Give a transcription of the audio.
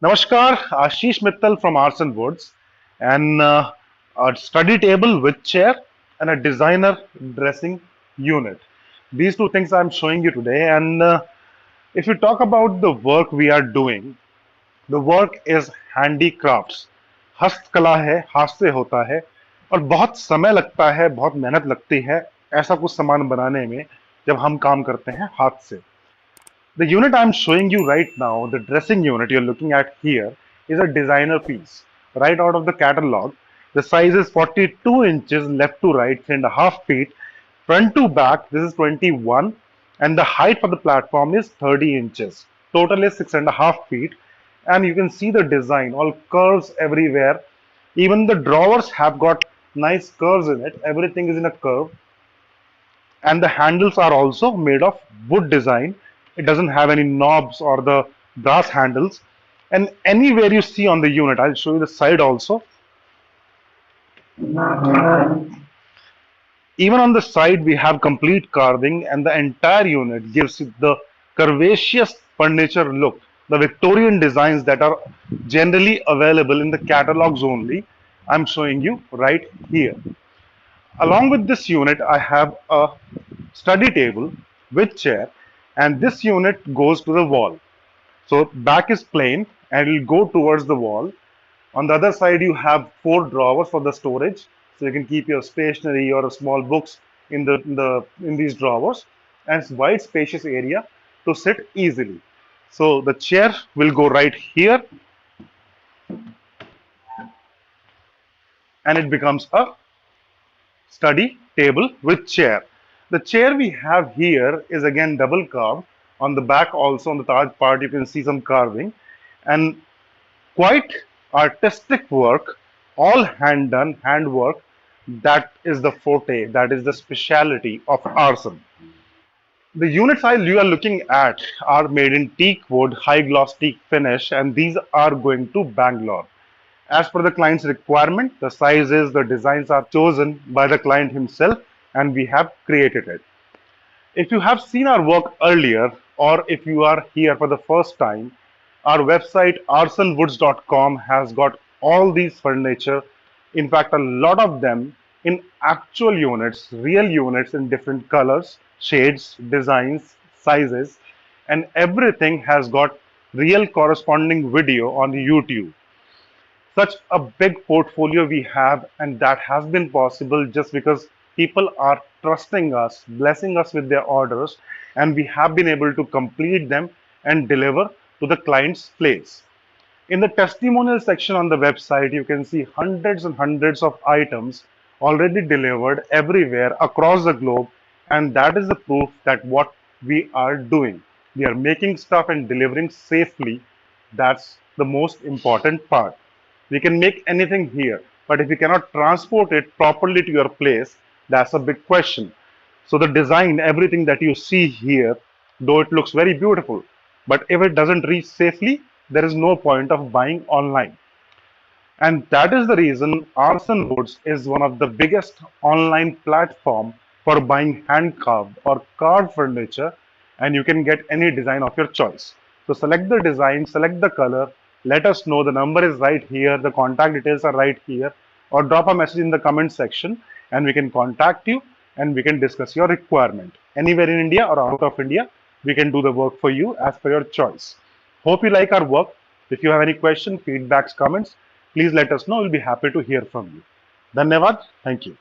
Namaskar, Ashish Mittal from Aarsun Woods, and a study table with chair and a designer dressing unit. These two things I'm showing you today. And if you talk about the work we are doing, the work is handicrafts. हस्तकला है, हाथ से होता है और बहुत समय लगता है, बहुत मेहनत लगती है ऐसा कुछ सामान बनाने में जब हम काम करते हैं हाथ से. The unit I'm showing you right now, the dressing unit you're looking at here, is a designer piece. Right out of the catalog, the size is 42 inches left to right, 3.5 feet. Front to back, this is 21, and the height for the platform is 30 inches. Total is 6.5 feet, and you can see the design, all curves everywhere. Even the drawers have got nice curves in it. Everything is in a curve, and the handles are also made of wood design. It doesn't have any knobs or the brass handles. And anywhere you see on the unit, I'll show you the side also. Even on the side, we have complete carving, and the entire unit gives it the curvaceous furniture look. The Victorian designs that are generally available in the catalogs only, I'm showing you right here. Along with this unit, I have a study table with chair, and this unit goes to the wall. So back is plain and it will go towards the wall. On the other side, you have four drawers for the storage, so you can keep your stationery or small books in these drawers, and it's wide spacious area to sit easily. So the chair will go right here, and it becomes a study table with chair. The chair we have here is again double carved. On the back also, on the Taj part, you can see some carving and quite artistic work, all hand done, hand work. That is the forte, that is the speciality of Arson. The units you are looking at are made in teak wood, high gloss teak finish, and these are going to Bangalore. As per the client's requirement, the sizes, the designs are chosen by the client himself, and we have created it. If you have seen our work earlier, or if you are here for the first time, our website arsenwoods.com has got all these furniture. In fact, a lot of them in actual units, real units in different colors, shades, designs, sizes, and everything has got real corresponding video on YouTube. Such a big portfolio we have, and that has been possible just because people are trusting us, blessing us with their orders, and we have been able to complete them and deliver to the client's place. In the testimonial section on the website, you can see hundreds and hundreds of items already delivered everywhere across the globe, and that is the proof that what we are doing. We are making stuff and delivering safely. That's the most important part. We can make anything here, but if we cannot transport it properly to your place, that's a big question. So the design, everything that you see here, though it looks very beautiful, but if it doesn't reach safely, there is no point of buying online. And that is the reason Arson Woods is one of the biggest online platform for buying hand carved or carved furniture, and you can get any design of your choice. So select the design, select the color, let us know. The number is right here, the contact details are right here, or drop a message in the comment section and we can contact you and we can discuss your requirement. Anywhere in India or out of India, we can do the work for you as per your choice. Hope you like our work. If you have any questions, feedbacks, comments, please let us know. We'll be happy to hear from you. Dhanyavad. Thank you.